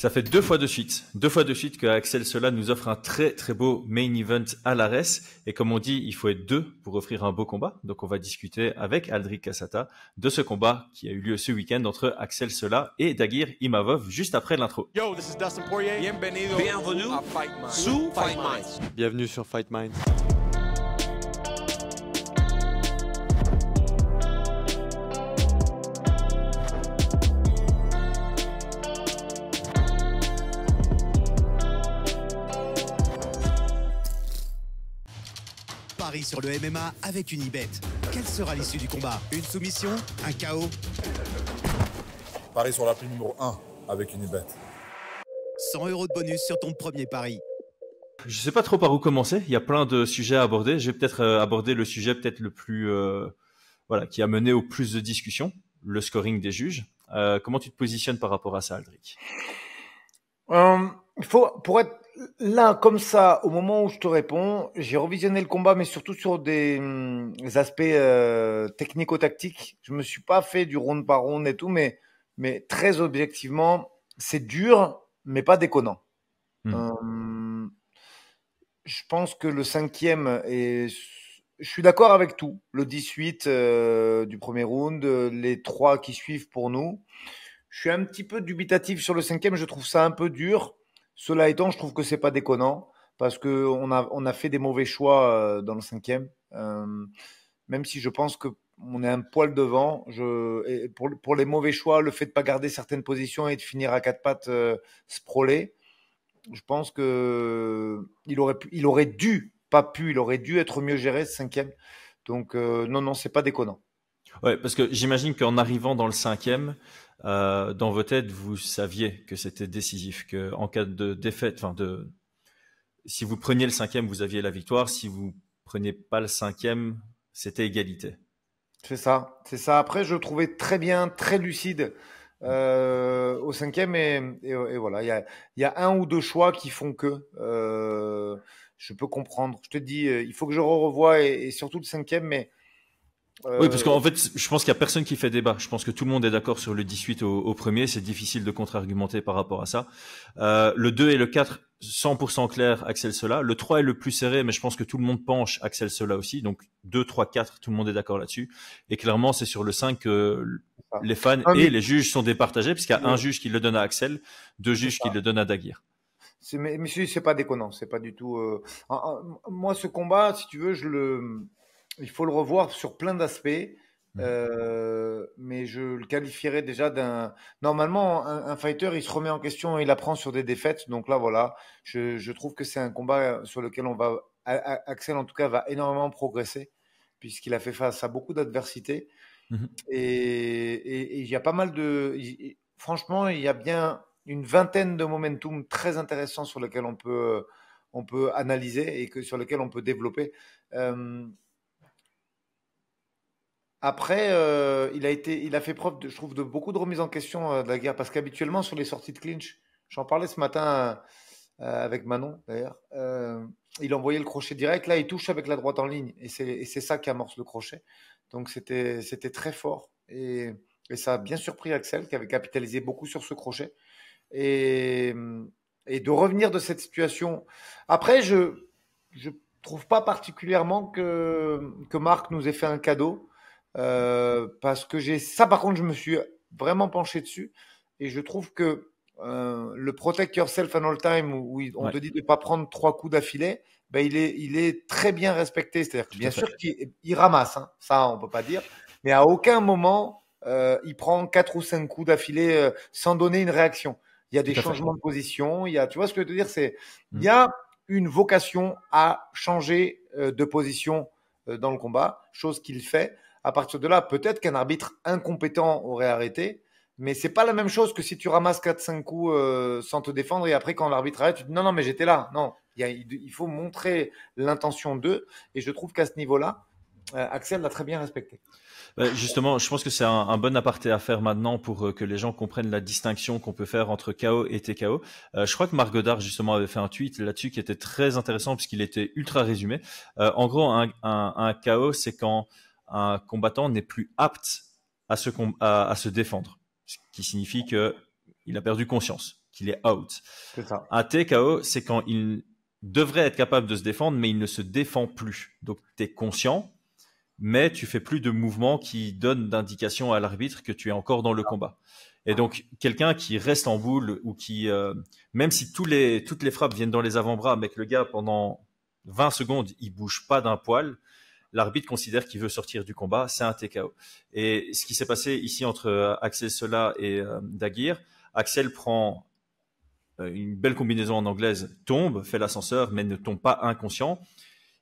Ça fait deux fois de suite que Axel Sola nous offre un très très beau main event à l'Ares. Et comme on dit, il faut être deux pour offrir un beau combat. Donc on va discuter avec Aldric Cassata de ce combat qui a eu lieu ce week-end entre Axel Sola et Dagir Imavov juste après l'intro. Yo, this is Dustin Poirier. Bienvenue à Fight Minds. Bienvenue sur Fight Minds. Paris sur le MMA avec Unibet. Quelle sera l'issue du combat? Une soumission? Un KO? Paris sur la prime numéro 1 avec Unibet. 100 € de bonus sur ton premier pari. Je sais pas trop par où commencer. Il y a plein de sujets à aborder. Je vais peut-être aborder le sujet peut-être le plus, qui a mené au plus de discussions, le scoring des juges. Comment tu te positionnes par rapport à ça, Aldric? Il faut, pour être là comme ça, au moment où je te réponds, j'ai revisionné le combat, mais surtout sur des aspects technico-tactiques. Je me suis pas fait du round par round et tout, mais très objectivement, c'est dur, mais pas déconnant. Je pense que le cinquième est... Je suis d'accord avec tout. Le 18 du premier round, les 3 qui suivent pour nous. Je suis un petit peu dubitatif sur le cinquième, je trouve ça un peu dur. Cela étant, je trouve que c'est pas déconnant parce que on a fait des mauvais choix dans le cinquième. Même si je pense que on est un poil devant. Et pour les mauvais choix, le fait de pas garder certaines positions et de finir à quatre pattes sprawlé, je pense que il aurait dû être mieux géré ce cinquième. Donc non, c'est pas déconnant. Ouais, parce que j'imagine qu'en arrivant dans le cinquième, dans vos têtes, vous saviez que c'était décisif, que en cas de défaite, si vous preniez le cinquième, vous aviez la victoire. Si vous preniez pas le cinquième, c'était égalité. C'est ça. Après, je le trouvais très bien, très lucide au cinquième et voilà. Il y a un ou deux choix qui font que je peux comprendre. Je te dis, il faut que je revoie et surtout le cinquième, mais oui, parce qu'en fait, je pense qu'il n'y a personne qui fait débat. Je pense que tout le monde est d'accord sur le 18 au premier. C'est difficile de contre-argumenter par rapport à ça. Le 2 et le 4, 100% clair, Axel Sola. Le 3 est le plus serré, mais je pense que tout le monde penche Axel Sola aussi. Donc 2, 3, 4, tout le monde est d'accord là-dessus. Et clairement, c'est sur le 5 que les fans et les juges sont départagés, puisqu'il y a un juge qui le donne à Axel, deux juges qui le donnent à Dagir. Mais c'est pas déconnant. C'est pas du tout... Moi, ce combat, si tu veux, il faut le revoir sur plein d'aspects, mais je le qualifierais déjà d'un... Normalement, un fighter, il se remet en question et il apprend sur des défaites. Donc là, voilà, je trouve que c'est un combat sur lequel Axel, en tout cas, va énormément progresser, puisqu'il a fait face à beaucoup d'adversités. Et il y a pas mal de... Franchement, il y a bien une vingtaine de momentum très intéressants sur lesquels on peut analyser et sur lesquels on peut développer. Après, il a fait preuve, je trouve, de beaucoup de remise en question de la guerre, parce qu'habituellement, sur les sorties de clinch, j'en parlais ce matin avec Manon, d'ailleurs, il envoyait le crochet direct. Là, il touche avec la droite en ligne, et c'est ça qui amorce le crochet. Donc, c'était très fort, et ça a bien surpris Axel, qui avait capitalisé beaucoup sur ce crochet. Et de revenir de cette situation. Après, je trouve pas particulièrement que Marc nous ait fait un cadeau. Parce que ça, par contre, je me suis vraiment penché dessus et je trouve que le protect yourself at all time où on te dit de ne pas prendre 3 coups d'affilée, ben il est très bien respecté. C'est-à-dire que bien sûr qu'il ramasse, hein, ça on peut pas dire, mais à aucun moment il prend 4 ou 5 coups d'affilée sans donner une réaction. Il y a des changements de position, tu vois ce que je veux te dire, il y a une vocation à changer de position dans le combat, chose qu'il fait. À partir de là, peut-être qu'un arbitre incompétent aurait arrêté, mais c'est pas la même chose que si tu ramasses 4-5 coups sans te défendre et après quand l'arbitre arrête, tu te dis non, mais j'étais là. Non, il faut montrer l'intention d'eux et je trouve qu'à ce niveau-là, Axel l'a très bien respecté. Justement, je pense que c'est un bon aparté à faire maintenant pour que les gens comprennent la distinction qu'on peut faire entre KO et TKO. Je crois que Marc Godard justement avait fait un tweet là-dessus qui était très intéressant puisqu'il était ultra résumé. En gros, un KO, c'est quand un combattant n'est plus apte à se défendre. Ce qui signifie que Il a perdu conscience, qu'il est out. C'est ça. Un TKO, c'est quand il devrait être capable de se défendre, mais il ne se défend plus. Donc, tu es conscient, mais tu fais plus de mouvements qui donnent d'indication à l'arbitre que tu es encore dans le combat. Et donc, quelqu'un qui reste en boule ou qui, même si toutes les frappes viennent dans les avant-bras, mais que le gars, pendant 20 secondes, il bouge pas d'un poil, l'arbitre considère qu'il veut sortir du combat, c'est un TKO. Et ce qui s'est passé ici entre Axel Sola et Daguerre, Axel prend une belle combinaison en anglaise, tombe, fait l'ascenseur, mais ne tombe pas inconscient.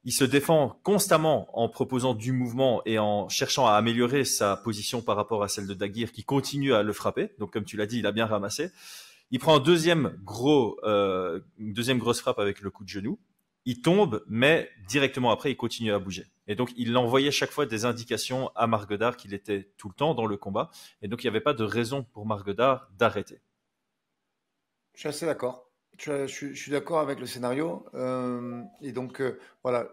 Il se défend constamment en proposant du mouvement et en cherchant à améliorer sa position par rapport à celle de Daguerre qui continue à le frapper. Donc, comme tu l'as dit, il a bien ramassé. Il prend une deuxième grosse frappe avec le coup de genou. Il tombe, mais directement après, il continue à bouger. Et donc, il envoyait chaque fois des indications à Marc Goddard qu'il était tout le temps dans le combat. Et donc, il n'y avait pas de raison pour Marc Goddard d'arrêter. Je suis assez d'accord. Je suis d'accord avec le scénario. Et donc, voilà.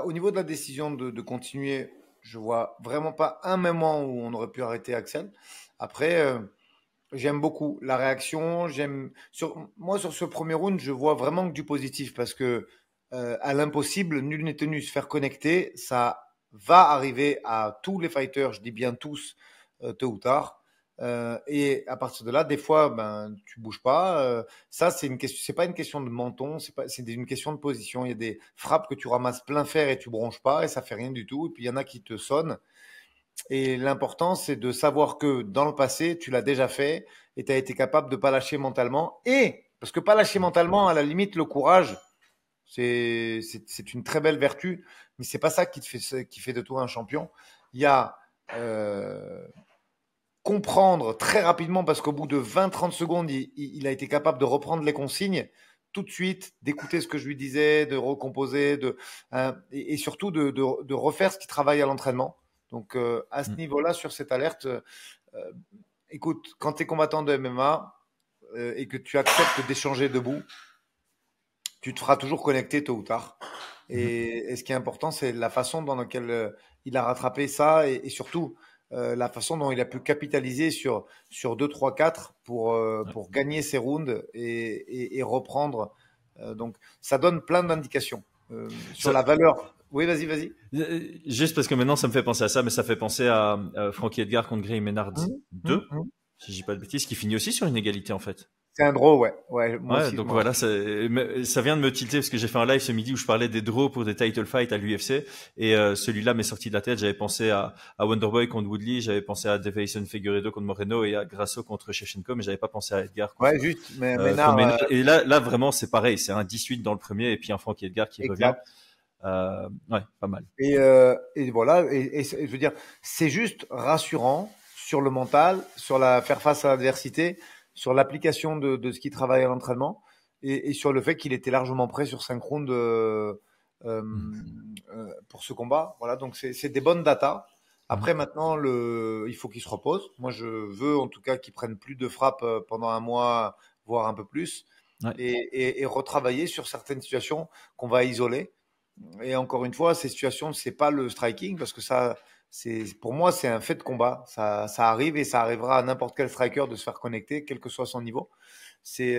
Au niveau de la décision de continuer, je vois vraiment pas un moment où on aurait pu arrêter Axel. Après, j'aime beaucoup la réaction. Moi, sur ce premier round, je vois vraiment que du positif parce que à l'impossible, nul n'est tenu. Se faire connecter, ça va arriver à tous les fighters, je dis bien tous, tôt ou tard. Et à partir de là, des fois, ben, tu bouges pas. Ça, c'est pas une question de menton, c'est une question de position. Il y a des frappes que tu ramasses plein fer et tu bronches pas et ça fait rien du tout. Et puis il y en a qui te sonnent. Et l'important, c'est de savoir que dans le passé, tu l'as déjà fait et tu as été capable de pas lâcher mentalement. Et parce que pas lâcher mentalement, à la limite, le courage, c'est une très belle vertu, mais c'est pas ça qui fait de toi un champion. Il y a comprendre très rapidement, parce qu'au bout de 20-30 secondes, il a été capable de reprendre les consignes tout de suite, d'écouter ce que je lui disais, de recomposer, et surtout de refaire ce qu'il travaille à l'entraînement. Donc, à ce niveau-là, sur cette alerte, écoute, quand tu es combattant de MMA et que tu acceptes d'échanger debout, tu te feras toujours connecter tôt ou tard. Et ce qui est important, c'est la façon dans laquelle il a rattrapé ça et surtout la façon dont il a pu capitaliser sur 2, 3, 4 pour gagner ses rounds et reprendre. Donc, ça donne plein d'indications sur la valeur. Oui, vas-y. Juste parce que maintenant, ça me fait penser à ça, mais ça fait penser à Frankie Edgar contre Gray Maynard 2, si je dis pas de bêtises, qui finit aussi sur une égalité en fait. C'est un draw, ouais. Moi aussi, donc voilà, ça vient de me tilter parce que j'ai fait un live ce midi où je parlais des draws pour des title fights à l'UFC et celui-là m'est sorti de la tête. J'avais pensé à Wonderboy contre Woodley, j'avais pensé à Deveison Figueiredo contre Moreno et à Grasso contre Shevchenko, mais j'avais pas pensé à Edgar. Ouais, juste. Mais Maynard, et là vraiment c'est pareil, c'est un 18 dans le premier et puis un Frankie Edgar qui revient. Ouais, pas mal. Et voilà, et je veux dire, c'est juste rassurant sur le mental, sur faire face à l'adversité, sur l'application de ce qu'il travaille à l'entraînement et sur le fait qu'il était largement prêt sur 5 rounds pour ce combat. Voilà, donc c'est des bonnes datas. Après, maintenant, il faut qu'il se repose. Moi, je veux en tout cas qu'il prenne plus de frappes pendant un mois, voire un peu plus, et retravailler sur certaines situations qu'on va isoler. Et encore une fois, ces situations, c'est pas le striking parce que ça, pour moi, c'est un fait de combat. Ça arrive et ça arrivera à n'importe quel striker de se faire connecter, quel que soit son niveau. C'est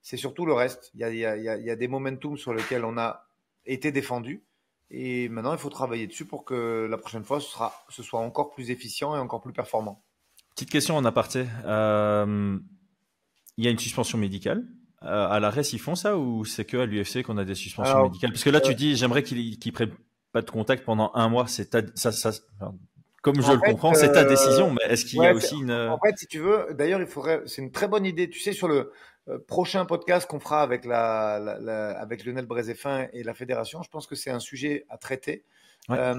surtout le reste. Il y a des momentum sur lesquels on a été défendu et maintenant il faut travailler dessus pour que la prochaine fois ce soit encore plus efficient et encore plus performant. Petite question en aparté. Il y a une suspension médicale. À la RES, ils font ça ou c'est que à l'UFC qu'on a des suspensions médicales? Parce que là, tu dis, j'aimerais qu'ils prennent pas de contact pendant un mois. Comme je le comprends, c'est ta décision, mais est-ce qu'il y a aussi une... En fait, si tu veux, d'ailleurs, c'est une très bonne idée. Tu sais, sur le prochain podcast qu'on fera avec avec Lionel Brézéfin et la fédération, je pense que c'est un sujet à traiter. Ouais.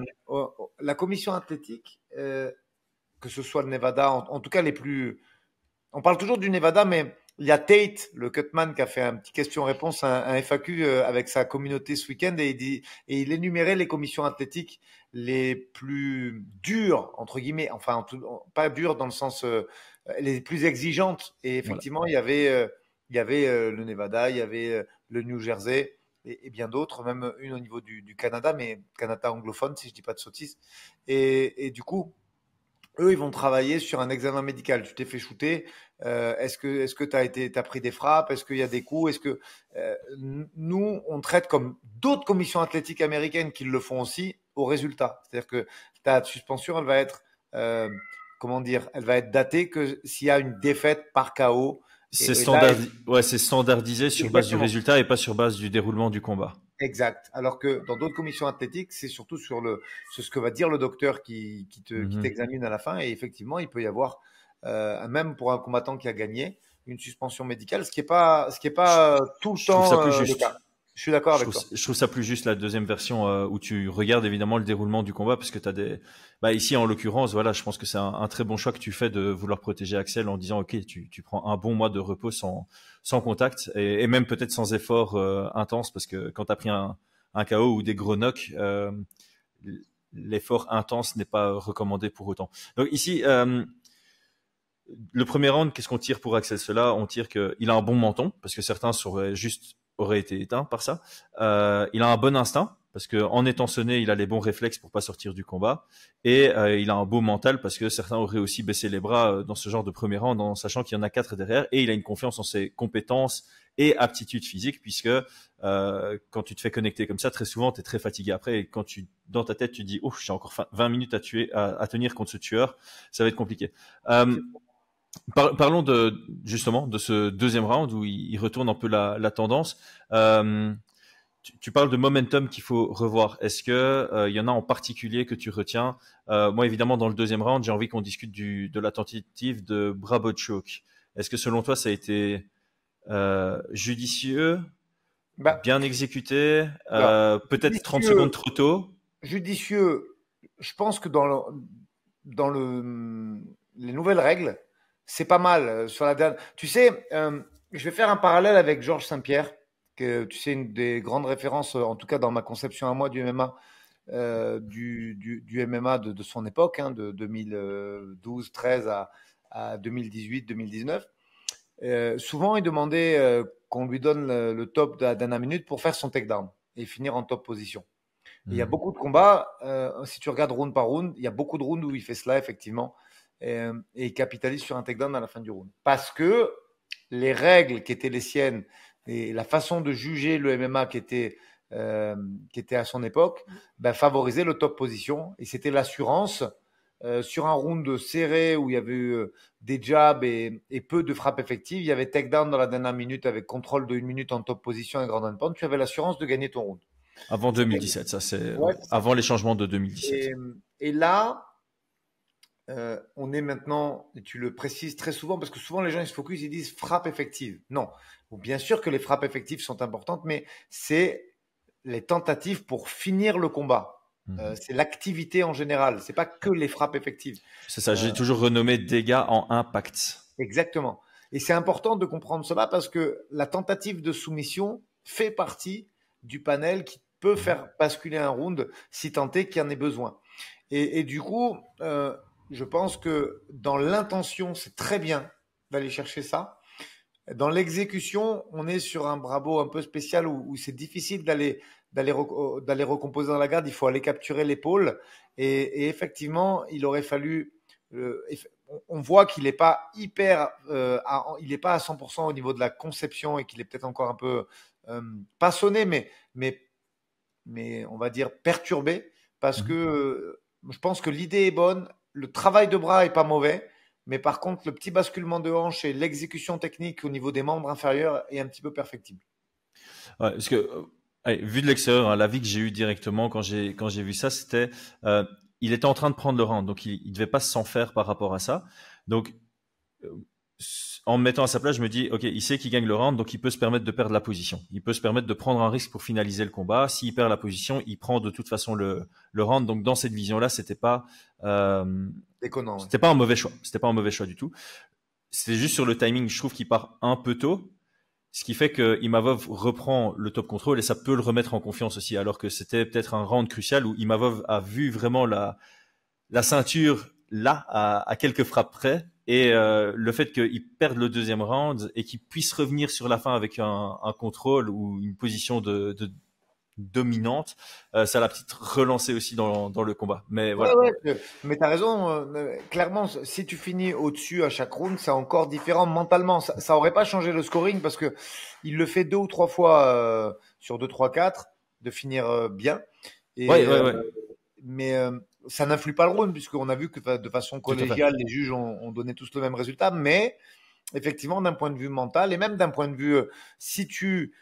La commission athlétique, que ce soit le Nevada, en tout cas les plus... On parle toujours du Nevada, mais il y a Tate, le cutman, qui a fait un petit question-réponse, un FAQ avec sa communauté ce week-end et il énumérait les commissions athlétiques les plus dures, entre guillemets, enfin, pas dures dans le sens les plus exigeantes. Et effectivement, il y avait le Nevada, il y avait le New Jersey et bien d'autres, même une au niveau du Canada, mais Canada anglophone, si je dis pas de sottises. Et du coup, eux, ils vont travailler sur un examen médical. Tu t'es fait shooter. Est-ce que t'as pris des frappes? Est-ce qu'il y a des coups? Nous, on traite comme d'autres commissions athlétiques américaines qui le font aussi au résultat. C'est-à-dire que ta suspension, elle va être, euh, comment dire, elle va être datée que s'il y a une défaite par KO. C'est Et là, c'est standardisé sur base du exactement. résultat et pas sur base du déroulement du combat. Exact. Alors que dans d'autres commissions athlétiques, c'est surtout sur ce que va dire le docteur qui Mhm. t'examine à la fin. Et effectivement, il peut y avoir, même pour un combattant qui a gagné, une suspension médicale, Je, ce qui est pas tout le je trouve ça temps plus le juste. cas. Je suis d'accord avec toi. Je trouve ça plus juste la deuxième version où tu regardes évidemment le déroulement du combat parce que tu as des bah ici en l'occurrence voilà je pense que c'est un très bon choix que tu fais de vouloir protéger Axel en disant ok tu prends un bon mois de repos sans contact et même peut-être sans effort intense parce que quand tu as pris un KO ou des gros knocks l'effort intense n'est pas recommandé pour autant. Donc ici le premier round, qu'est-ce qu'on tire pour Axel Sela? On tire qu'il a un bon menton, parce que certains auraient été éteints par ça. Il a un bon instinct, parce que en étant sonné, il a les bons réflexes pour pas sortir du combat. Et il a un beau mental, parce que certains auraient aussi baissé les bras dans ce genre de premier round, en sachant qu'il y en a 4 derrière. Et il a une confiance en ses compétences et aptitudes physiques, puisque quand tu te fais connecter comme ça, très souvent, tu es très fatigué après. Et quand dans ta tête, tu dis, oh, j'ai encore 20 minutes à tenir contre ce tueur, ça va être compliqué. Parlons justement de ce deuxième round où il retourne un peu la tendance. Euh, tu parles de momentum qu'il faut revoir. Est-ce que il y en a en particulier que tu retiens? Moi, évidemment, dans le deuxième round, j'ai envie qu'on discute de la tentative de Brabo Choke. Est-ce que selon toi, ça a été judicieux, Bah, bien exécuté, alors, peut-être 30 secondes judicieux, trop tôt? judicieux, je pense que dans les nouvelles règles, c'est pas mal sur la dernière. Tu sais, je vais faire un parallèle avec Georges Saint-Pierre, que tu sais, une des grandes références, en tout cas dans ma conception à moi du MMA, du MMA de son époque, hein, de 2012-13 à 2018-2019. Souvent, il demandait qu'on lui donne le top de la dernière minute pour faire son takedown et finir en top position. Il y a Hmm. beaucoup de combats, si tu regardes round par round, il y a beaucoup de rounds où il fait cela, effectivement, et il capitalise sur un takedown à la fin du round. Parce que les règles qui étaient les siennes et la façon de juger le MMA qui était à son époque, ben, favorisait le top position. Et c'était l'assurance sur un round serré où il y avait eu des jabs et peu de frappes effectives. Il y avait takedown dans la dernière minute avec contrôle de 1 minute en top position et grand and pound. Tu avais l'assurance de gagner ton round. Avant Cette règle, 2017, ça c'est ouais, ouais, c'est ça. avant les changements de 2017. Et là, on est maintenant, et tu le précises très souvent, parce que souvent les gens ils se focus, ils disent frappe effective. Non. Bon, bien sûr que les frappes effectives sont importantes, mais c'est les tentatives pour finir le combat. Mhm. C'est l'activité en général, c'est pas que les frappes effectives. C'est ça, Euh, j'ai toujours renommé dégâts en impact. Exactement. Et c'est important de comprendre cela parce que la tentative de soumission fait partie du panel qui peut faire basculer un round si tant est qu'il y en ait besoin. Et du coup, je pense que dans l'intention, c'est très bien d'aller chercher ça. Dans l'exécution, on est sur un Bravo un peu spécial où c'est difficile d'aller recomposer dans la garde. Il faut aller capturer l'épaule. Et effectivement, il aurait fallu. On voit qu'il n'est pas il n'est pas à 100% au niveau de la conception et qu'il est peut-être encore un peu pas sonné, mais, mais on va dire perturbé parce que Mhm. je pense que l'idée est bonne, le travail de bras est pas mauvais, mais par contre le petit basculement de hanche et l'exécution technique au niveau des membres inférieurs est un petit peu perfectible. Ouais, parce que allez, vu de l'extérieur, hein, l'avis que j'ai eu directement quand j'ai vu ça, c'était euh, il était en train de prendre le round, donc il devait pas s'en faire par rapport à ça. Donc euh, en me mettant à sa place, je me dis ok, il sait qu'il gagne le round, donc il peut se permettre de perdre la position. Il peut se permettre de prendre un risque pour finaliser le combat. S'il perd la position, il prend de toute façon le round. Donc dans cette vision-là, euh, Déconnant, ouais. c'était pas un mauvais choix. C'était pas un mauvais choix du tout. C'était juste sur le timing, je trouve qu'il part un peu tôt. Ce qui fait que Imavov reprend le top control et ça peut le remettre en confiance aussi, alors que c'était peut-être un round crucial où Imavov a vu vraiment la ceinture là, à quelques frappes près. Et le fait qu'il perde le deuxième round et qu'il puisse revenir sur la fin avec un contrôle ou une position dominante, ça l'a peut-être relancé aussi dans le combat. Mais Ouais, voilà. ouais, mais t'as raison. Clairement, si tu finis au-dessus à chaque round, c'est encore différent mentalement. Ça aurait pas changé le scoring parce que il le fait 2 ou 3 fois sur 2, 3, 4 de finir bien. Et, Ouais, ouais, ouais, mais ça n'influe pas le round puisqu'on a vu que de façon tout à fait. collégiale, les juges ont donné tous le même résultat. Mais effectivement, d'un point de vue mental et même d'un point de vue, si tu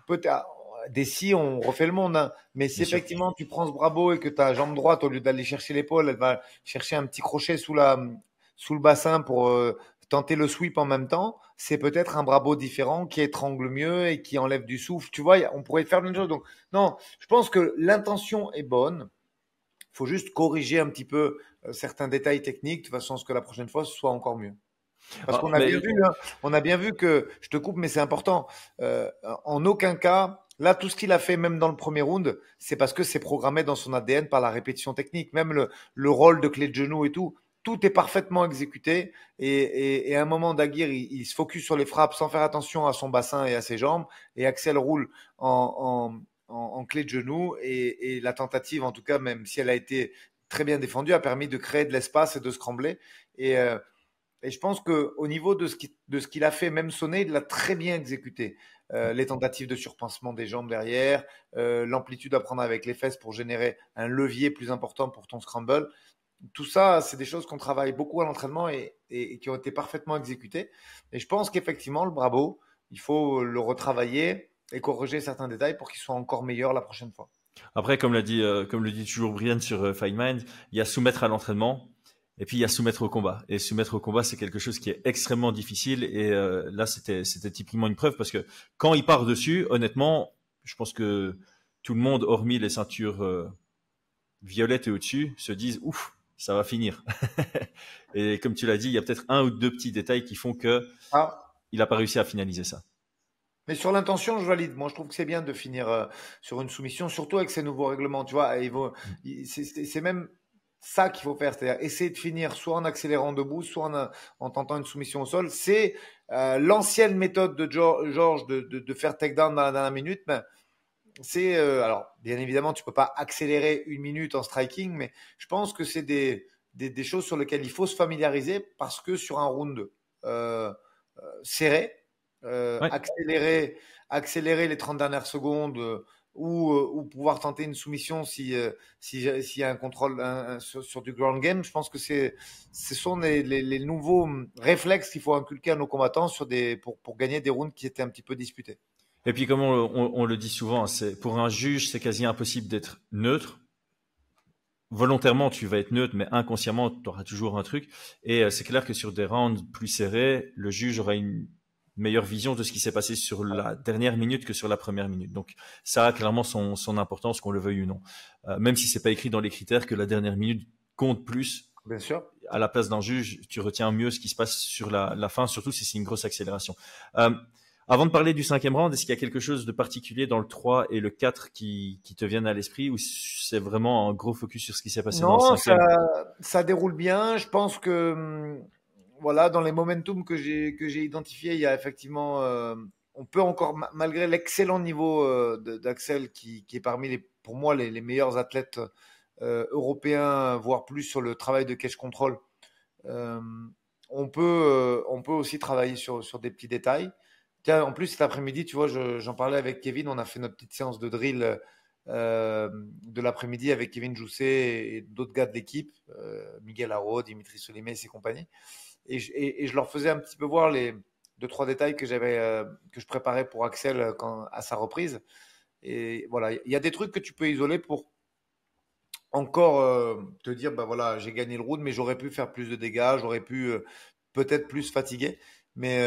peut-être des si, on refait le monde, hein. Mais si Bien sûr. effectivement tu prends ce Brabo et que ta jambe droite, au lieu d'aller chercher l'épaule, elle va chercher un petit crochet sous le bassin pour tenter le sweep en même temps, c'est peut-être un Brabo différent qui étrangle mieux et qui enlève du souffle. Tu vois, on pourrait faire une chose. Donc, non, je pense que l'intention est bonne. Il faut juste corriger un petit peu certains détails techniques de façon à ce que la prochaine fois, ce soit encore mieux. Parce Ah, qu'on a bien mais vu, hein, on a bien vu que, je te coupe, mais c'est important. En aucun cas, là, tout ce qu'il a fait, même dans le premier round, c'est parce que c'est programmé dans son ADN par la répétition technique. Même le rôle de clé de genou et tout est parfaitement exécuté. Et à un moment, Daguerre, il se focus sur les frappes sans faire attention à son bassin et à ses jambes. Et Axel roule en clé de genou. Et la tentative, en tout cas, même si elle a été très bien défendue, a permis de créer de l'espace et de scrambler. Et, euh, et je pense qu'au niveau de ce qu'il a fait, même sonné, il l'a très bien exécuté. Les tentatives de surpassement des jambes derrière, l'amplitude à prendre avec les fesses pour générer un levier plus important pour ton scramble. Tout ça, c'est des choses qu'on travaille beaucoup à l'entraînement et qui ont été parfaitement exécutées. Et je pense qu'effectivement, le Bravo, il faut le retravailler et corriger certains détails pour qu'il soit encore meilleur la prochaine fois. après, comme le dit toujours Brian sur Fight Mind, il y a soumettre à l'entraînement. Et puis il y a soumettre au combat. Et soumettre au combat, c'est quelque chose qui est extrêmement difficile. Et là, c'était typiquement une preuve parce que quand il part dessus, honnêtement, je pense que tout le monde, hormis les ceintures violettes et au-dessus, se disent ouf, ça va finir. Et comme tu l'as dit, il y a peut-être un ou deux petits détails qui font que Ah, il n'a pas réussi à finaliser ça. mais sur l'intention, je valide. Moi, je trouve que c'est bien de finir sur une soumission, surtout avec ces nouveaux règlements. Tu vois, c'est même ça qu'il faut faire, c'est-à-dire essayer de finir soit en accélérant debout, soit en tentant une soumission au sol. C'est l'ancienne méthode de Georges de faire takedown dans la dernière minute. Mais c'est alors, bien évidemment, tu peux pas accélérer une minute en striking, mais je pense que c'est des choses sur lesquelles il faut se familiariser parce que sur un round serré, Ouais. accélérer les 30 dernières secondes ou pouvoir tenter une soumission s'il y a un contrôle sur du ground game. Je pense que ce sont les nouveaux réflexes qu'il faut inculquer à nos combattants pour gagner des rounds qui étaient un petit peu disputés. Et puis comme on le dit souvent, c'est pour un juge, c'est quasi impossible d'être neutre. Volontairement, tu vas être neutre, mais inconsciemment, tu auras toujours un truc. Et c'est clair que sur des rounds plus serrés, le juge aura une meilleure vision de ce qui s'est passé sur la dernière minute que sur la première minute. Donc ça a clairement son importance, qu'on le veuille ou non. Même si c'est pas écrit dans les critères que la dernière minute compte plus, Bien sûr. à la place d'un juge, tu retiens mieux ce qui se passe sur la fin, surtout si c'est une grosse accélération. Avant de parler du cinquième round, est-ce qu'il y a quelque chose de particulier dans le 3 et le 4 qui te viennent à l'esprit ou c'est vraiment un gros focus sur ce qui s'est passé dans Non, le cinquième? ça déroule bien. Je pense que voilà, dans les momentum que j'ai identifiés, il y a effectivement, on peut encore, malgré l'excellent niveau d'Axel, qui est parmi pour moi les meilleurs athlètes européens, voire plus sur le travail de catch control, euh, on peut aussi travailler sur des petits détails. Tiens, en plus, cet après-midi, tu vois, j'en parlais avec Kevin, on a fait notre petite séance de drill de l'après-midi avec Kevin Jousset et d'autres gars de l'équipe, Miguel Haro, Dimitri Solimès et compagnie. Et je leur faisais un petit peu voir les 2, 3 détails que je préparais pour Axel à sa reprise. Et voilà, il y a des trucs que tu peux isoler pour encore te dire, bah voilà, j'ai gagné le round, mais j'aurais pu faire plus de dégâts, j'aurais pu peut-être plus fatiguer. Mais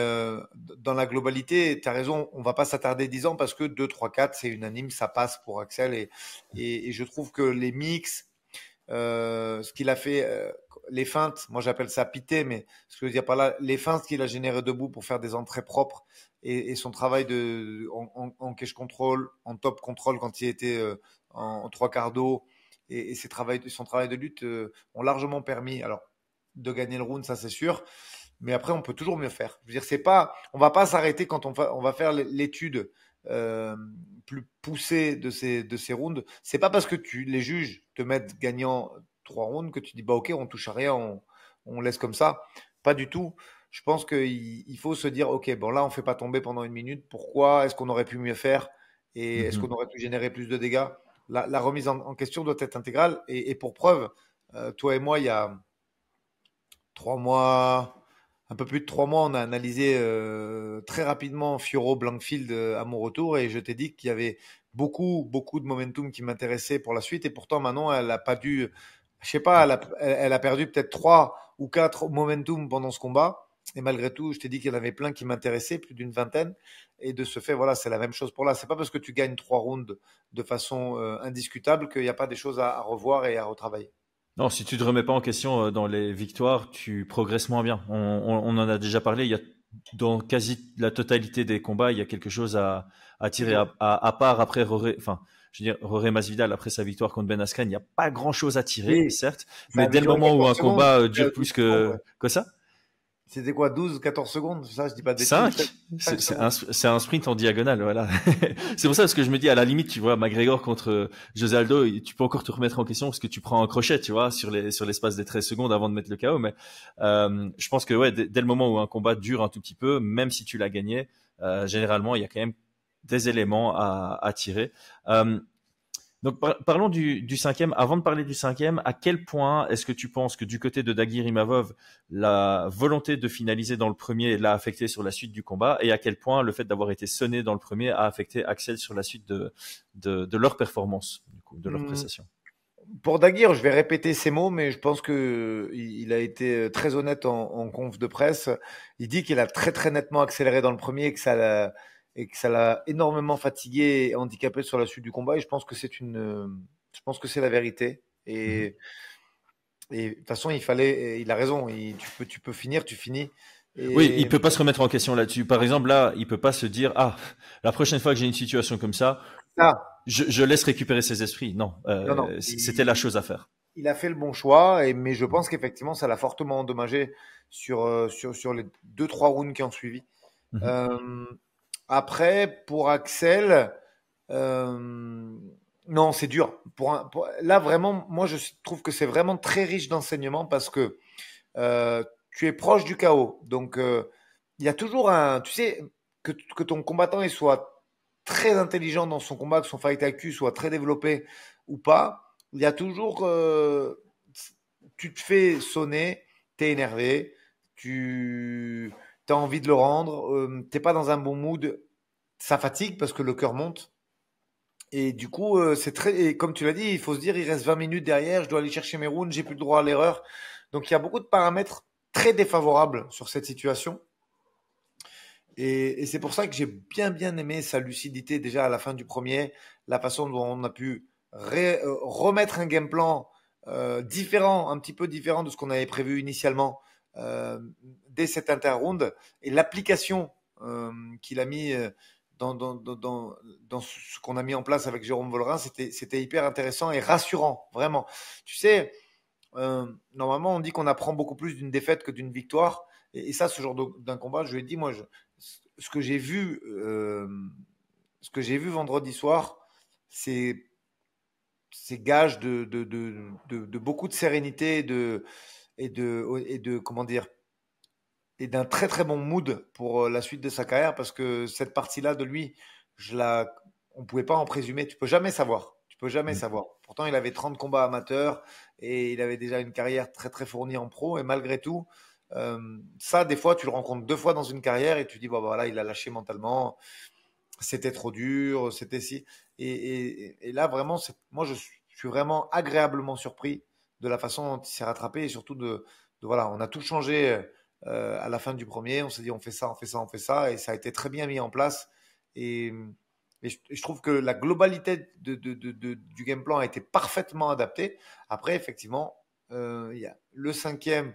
dans la globalité, tu as raison, on va pas s'attarder 10 ans parce que 2, 3, 4, c'est unanime, ça passe pour Axel. Et je trouve que les mix, ce qu'il a fait, les feintes, moi j'appelle ça pité, mais ce que je veux dire par là, les feintes qu'il a générées debout pour faire des entrées propres et son travail en cache control, en top control quand il était en 3 quarts d'eau et son travail de lutte ont largement permis alors, de gagner le round, ça c'est sûr. Mais après, on peut toujours mieux faire. Je veux dire, on va pas s'arrêter quand on va faire l'étude plus poussé de ces rounds. C'est pas parce que les juges te mettent gagnant 3 rounds que tu dis bah ok, on touche à rien, on laisse comme ça. Pas du tout. Je pense qu'il faut se dire ok, bon là on fait pas tomber pendant 1 minute. Pourquoi? Est-ce qu'on aurait pu mieux faire? Et est-ce qu'on aurait pu générer plus de dégâts? La remise en question doit être intégrale. Et pour preuve, toi et moi, il y a 3 mois, un peu plus de 3 mois, on a analysé très rapidement Fioro Blankfield à mon retour et je t'ai dit qu'il y avait beaucoup de momentum qui m'intéressait pour la suite et pourtant Manon, elle a pas dû, je sais pas, elle a perdu peut-être 3 ou 4 momentum pendant ce combat et malgré tout, je t'ai dit qu'il y en avait plein qui m'intéressaient, plus d'une vingtaine et de ce fait, voilà, c'est la même chose pour là. C'est pas parce que tu gagnes 3 rounds de façon indiscutable qu'il n'y a pas des choses à revoir et à retravailler. Non, si tu te remets pas en question dans les victoires, tu progresses moins bien. On en a déjà parlé. Il y a dans quasi la totalité des combats, il y a quelque chose à tirer à part après enfin, je veux dire, Jorge Masvidal après sa victoire contre Ben Askren, il n'y a pas grand chose à tirer, Oui, certes, ça mais avait dès le duré moment où 14 un secondes. combat dure plus 12 secondes, que ouais. quoi ça? C'était quoi, 12, 14 secondes? Ça, je dis pas de bêtises. 5, 5 c'est un sprint en diagonale, voilà. C'est pour ça parce que je me dis à la limite, tu vois, McGregor contre José Aldo, tu peux encore te remettre en question parce que tu prends un crochet, tu vois, sur l'espace des 13 secondes avant de mettre le KO. Mais je pense que ouais, dès le moment où un combat dure un tout petit peu, même si tu l'as gagné, généralement il y a quand même des éléments à tirer. Donc parlons du cinquième. Avant de parler du cinquième, à quel point est-ce que tu penses que du côté de Dagir Imavov, la volonté de finaliser dans le premier l'a affecté sur la suite du combat, et à quel point le fait d'avoir été sonné dans le premier a affecté Axel sur la suite de leur performance, du coup, de leur secondes. prestation? Pour Daguerre, je vais répéter ces mots, mais je pense que il a été très honnête en conf de presse. Il dit qu'il a très nettement accéléré dans le premier et que ça l'a énormément fatigué et handicapé sur la suite du combat. Et je pense que je pense que c'est la vérité. Et de toute façon, il a raison. Tu peux finir, tu finis. Oui, il Et peut pas se remettre en question là-dessus. Par exemple, là, il peut pas se dire, ah, la prochaine fois que j'ai une situation comme ça, ça, je laisse récupérer ses esprits. Non, non. c'était la chose à faire. Il a fait le bon choix, mais je pense qu'effectivement, ça l'a fortement endommagé sur les 2, 3 rounds qui ont suivi. Mhm. Euh, Après, pour Axel, euh, non, c'est dur. Là, vraiment, moi, je trouve que c'est vraiment très riche d'enseignements parce que tu es proche du chaos. Donc, il y a toujours tu sais, que ton combattant il soit très intelligent dans son combat, que son fight IQ soit très développé ou pas, il y a toujours, tu te fais sonner, t'es énervé, tu as envie de le rendre, t'es pas dans un bon mood, ça fatigue parce que le cœur monte. Et du coup, et comme tu l'as dit, il faut se dire, il reste 20 minutes derrière, je dois aller chercher mes rounds, j'ai plus le droit à l'erreur. Donc il y a beaucoup de paramètres très défavorables sur cette situation. Et c'est pour ça que j'ai bien aimé sa lucidité déjà à la fin du premier, la façon dont on a pu remettre un game plan différent, un petit peu différent de ce qu'on avait prévu initialement dès cet interround et l'application qu'il a mis dans ce qu'on a mis en place avec Jérôme Vollerin, c'était hyper intéressant et rassurant, vraiment. Tu sais, normalement, on dit qu'on apprend beaucoup plus d'une défaite que d'une victoire. Et ça, ce genre d'un combat, je lui ai dit, moi, ce que j'ai vu, vendredi soir, c'est gage de beaucoup de sérénité comment dire, et d'un très bon mood pour la suite de sa carrière parce que cette partie-là de lui, on pouvait pas en présumer. Tu peux jamais savoir. Tu peux jamais savoir. Pourtant, il avait 30 combats amateurs et il avait déjà une carrière très fournie en pro et malgré tout, ça, des fois, tu le rencontres 2 fois dans une carrière et tu dis, bon, voilà, il a lâché mentalement, c'était trop dur, c'était si. Et là, vraiment, moi, je suis vraiment agréablement surpris de la façon dont il s'est rattrapé et surtout voilà, on a tout changé à la fin du premier. On s'est dit, on fait ça, on fait ça, on fait ça, et ça a été très bien mis en place. Et, je trouve que la globalité du game plan a été parfaitement adaptée. Après, effectivement, il y a le cinquième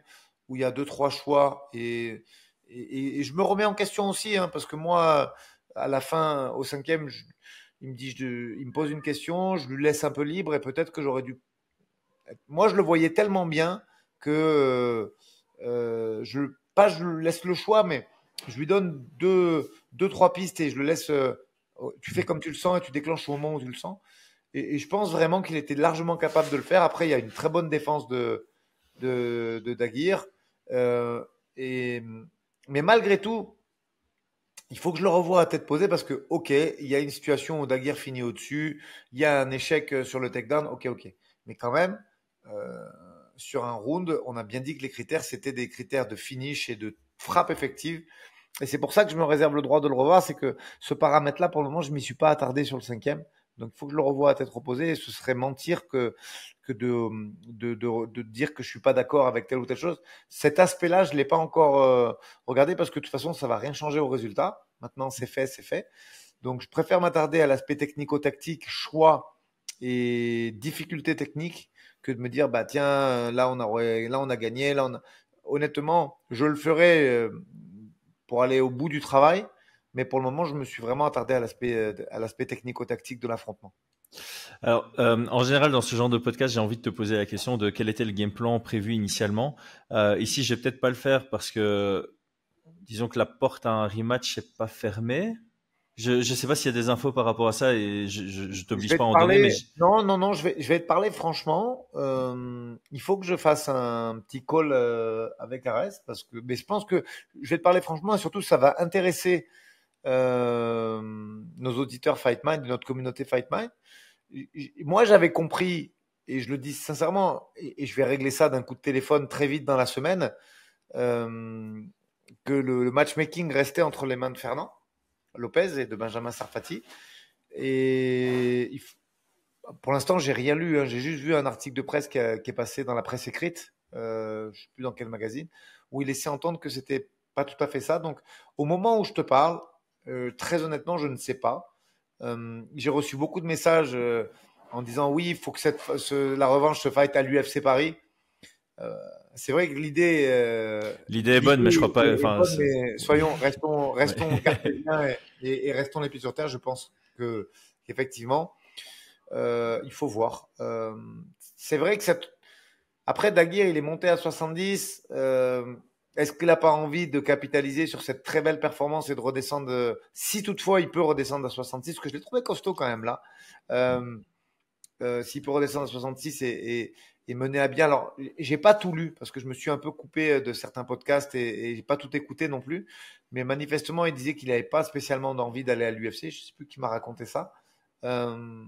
où il y a 2, 3 choix et je me remets en question aussi hein, parce que moi, à la fin, au cinquième, il me pose une question, je lui laisse un peu libre et peut-être que j'aurais dû. Moi, je le voyais tellement bien que pas je lui laisse le choix, mais je lui donne 2, 3 pistes et je le laisse Tu fais comme tu le sens et tu déclenches au moment où tu le sens. Et je pense vraiment qu'il était largement capable de le faire. Après, il y a une très bonne défense de Daguerre. Euh, et, mais malgré tout, il faut que je le revoie à tête posée parce que, ok, il y a une situation où Daguerre finit au-dessus, il y a un échec sur le takedown, ok. Mais quand même, euh, sur un round, on a bien dit que les critères, c'était des critères de finish et de frappe effective. Et c'est pour ça que je me réserve le droit de le revoir, c'est que ce paramètre-là, pour le moment, je m'y suis pas attardé sur le cinquième. Donc, il faut que je le revoie à tête reposée. Et ce serait mentir que de dire que je suis pas d'accord avec telle ou telle chose. Cet aspect-là, je l'ai pas encore regardé parce que de toute façon, ça va rien changer au résultat. Maintenant, c'est fait, c'est fait. Donc, je préfère m'attarder à l'aspect technico-tactique, choix et difficulté technique que de me dire, bah tiens, là on a gagné, Honnêtement, je le ferai pour aller au bout du travail, mais pour le moment, je me suis vraiment attardé à l'aspect technico-tactique de l'affrontement. Alors, en général, dans ce genre de podcast, j'ai envie de te poser la question de quel était le game plan prévu initialement. Ici, je vais peut-être pas le faire parce que, disons que la porte à un rematch n'est pas fermée. Je sais pas s'il y a des infos par rapport à ça et je Je t'oblige vais pas te à en donner, mais parler. Non, je vais te parler franchement. Il faut que je fasse un petit call avec Ares parce que, mais je pense que je vais te parler franchement et surtout ça va intéresser nos auditeurs Fight Mind, notre communauté Fight Mind. Moi, j'avais compris et je le dis sincèrement et je vais régler ça d'un coup de téléphone très vite dans la semaine euh, que le matchmaking restait entre les mains de Fernand Lopez et de Benjamin Sarfati. Et pour l'instant, j'ai rien lu. Hein. J'ai juste vu un article de presse qui est passé dans la presse écrite, je ne sais plus dans quel magazine, où il laissait entendre que c'était pas tout à fait ça. Donc, au moment où je te parle, très honnêtement, je ne sais pas. J'ai reçu beaucoup de messages en disant oui, il faut que la revanche se fight à l'UFC Paris. Euh, c'est vrai que l'idée est bonne, mais je crois pas. est Enfin, bonne, mais ouais. restons cartésiens et restons les pieds sur terre. Je pense qu'effectivement, il faut voir. C'est vrai que après Daguerre, il est monté à 70. Est-ce qu'il n'a pas envie de capitaliser sur cette très belle performance et de redescendre, si toutefois il peut redescendre à 66, parce que je l'ai trouvé costaud quand même là. Euh, S'il peut redescendre à 66 et mener à bien. Alors, j'ai pas tout lu parce que je me suis un peu coupé de certains podcasts et j'ai pas tout écouté non plus. Mais manifestement, il disait qu'il n'avait pas spécialement d'envie d'aller à l'UFC. Je sais plus qui m'a raconté ça. Euh,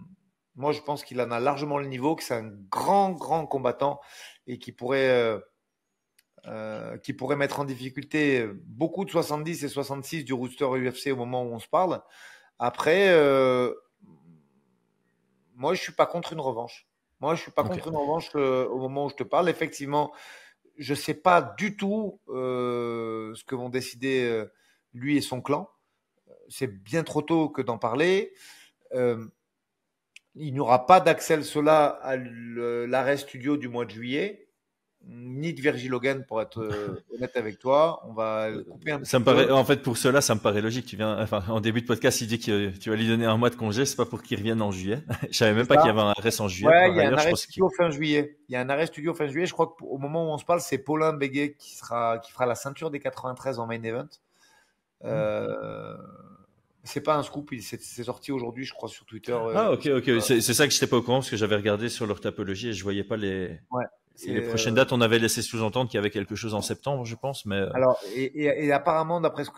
Moi, je pense qu'il en a largement le niveau, que c'est un grand combattant et qui pourrait mettre en difficulté beaucoup de 70 et 66 du roster UFC au moment où on se parle. Après, moi, je suis pas contre une revanche. Moi, je suis pas Ok. contre une revanche au moment où je te parle. Effectivement, je sais pas du tout ce que vont décider lui et son clan. C'est bien trop tôt que d'en parler. Euh, il n'y aura pas d'Axel Sola à l'arrêt studio du mois de juillet, ni de Virgil Hogan pour être honnête avec toi. On va le couper un Ça petit me peu. paraît, en fait, pour cela, ça me paraît logique. Enfin, en début de podcast, il dit que tu vas lui donner un mois de congé. C'est pas pour qu'il revienne en juillet. Je savais même C'est pas qu'il y ça. avait un reste en juillet. Ouais, il Par y a un ailleurs, je arrêt pense qu'il. studio fin juillet. Il y a un arrêt studio fin juillet. Je crois qu'au moment où on se parle, c'est Paulin Béguet qui fera la ceinture des 93 en main event. Euh, c'est pas un scoop, c'est sorti aujourd'hui, je crois, sur Twitter. Ah, ok. C'est ça que j'étais pas au courant parce que j'avais regardé sur leur topologie et je voyais pas Ouais, et c'est les prochaines dates. On avait laissé sous-entendre qu'il y avait quelque chose en septembre, je pense, mais alors et apparemment, d'après ce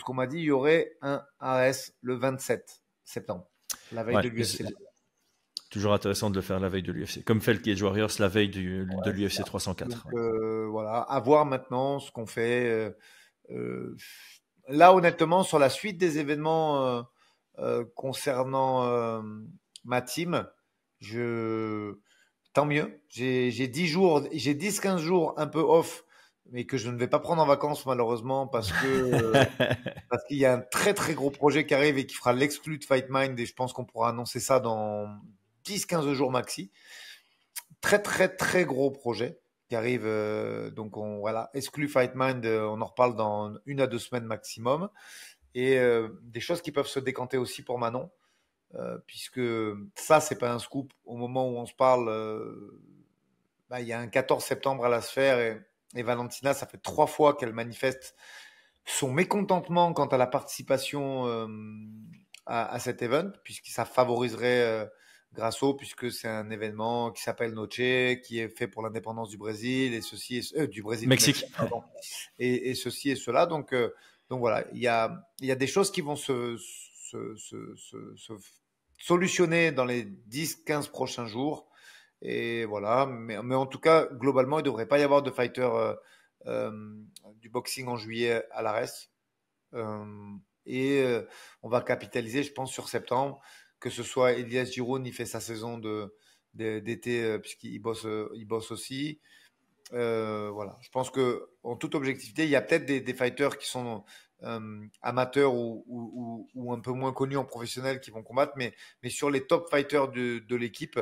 qu'on m'a dit, il y aurait un AS le 27 septembre, la veille ouais. de l'UFC. Toujours intéressant de le faire la veille de l'UFC. Comme fait le Cage Warriors la veille de Ouais, c'est l'UFC ça. Donc 304. Ouais. voilà, à voir maintenant ce qu'on fait. Euh, Là, honnêtement, sur la suite des événements concernant ma team, je tant mieux. J'ai 10 jours, j'ai 10-15 jours un peu off, mais que je ne vais pas prendre en vacances malheureusement parce qu'il y a un très gros projet qui arrive et qui fera l'exclu de Fight Mind et je pense qu'on pourra annoncer ça dans 10-15 jours maxi. Très gros projet qui arrive. Donc voilà, exclu Fight Mind, on en reparle dans 1 à 2 semaines maximum. Et des choses qui peuvent se décanter aussi pour Manon, puisque ça, c'est pas un scoop. Au moment où on se parle, bah, il y a un 14 septembre à la Sphère et Valentina, ça fait 3 fois qu'elle manifeste son mécontentement quant à la participation à cet event, puisque ça favoriserait Grasso, puisque c'est un événement qui s'appelle Noche, qui est fait pour l'indépendance du Brésil, et ceci du Brésil, du Mexique. Mexique, pardon, et ceci et cela. Donc voilà, il y a des choses qui vont se solutionner dans les 10-15 prochains jours. Et voilà, mais en tout cas, globalement, il ne devrait pas y avoir de fighter du boxing en juillet à l'ARES. On va capitaliser, je pense, sur septembre, que ce soit Elias Giroud, il fait sa saison d'été puisqu'il bosse, il bosse aussi. Voilà, je pense que en toute objectivité, il y a peut-être des fighters qui sont amateurs ou un peu moins connus en professionnel qui vont combattre, mais sur les top fighters de l'équipe,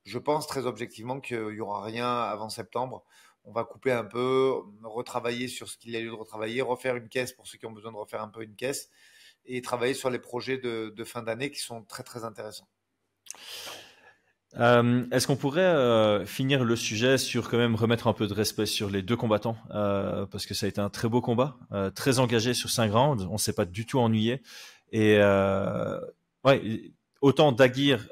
je pense très objectivement qu'il n'y aura rien avant septembre. On va couper un peu, retravailler sur ce qu'il y a lieu de retravailler, refaire une caisse pour ceux qui ont besoin de refaire un peu une caisse et travailler sur les projets de fin d'année qui sont très très intéressants. Est-ce qu'on pourrait finir le sujet sur quand même remettre un peu de respect sur les deux combattants parce que ça a été un très beau combat, très engagé sur 5 rounds, on s'est pas du tout ennuyé et ouais, autant Daguerre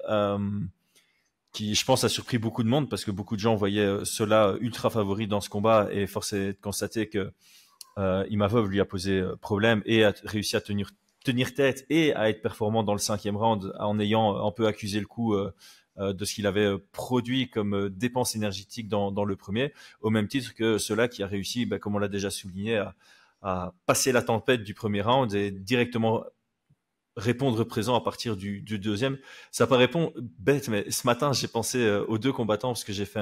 qui je pense a surpris beaucoup de monde parce que beaucoup de gens voyaient cela ultra favori dans ce combat et force est de constater que Imavov lui a posé problème et a réussi à tenir tête et à être performant dans le 5e round en ayant un peu accusé le coup de ce qu'il avait produit comme dépense énergétique dans le premier, au même titre que cela qui a réussi, comme on l'a déjà souligné, à passer la tempête du premier round et directement répondre présent à partir du deuxième. Ça paraît bête, mais ce matin, j'ai pensé aux deux combattants parce que j'ai fait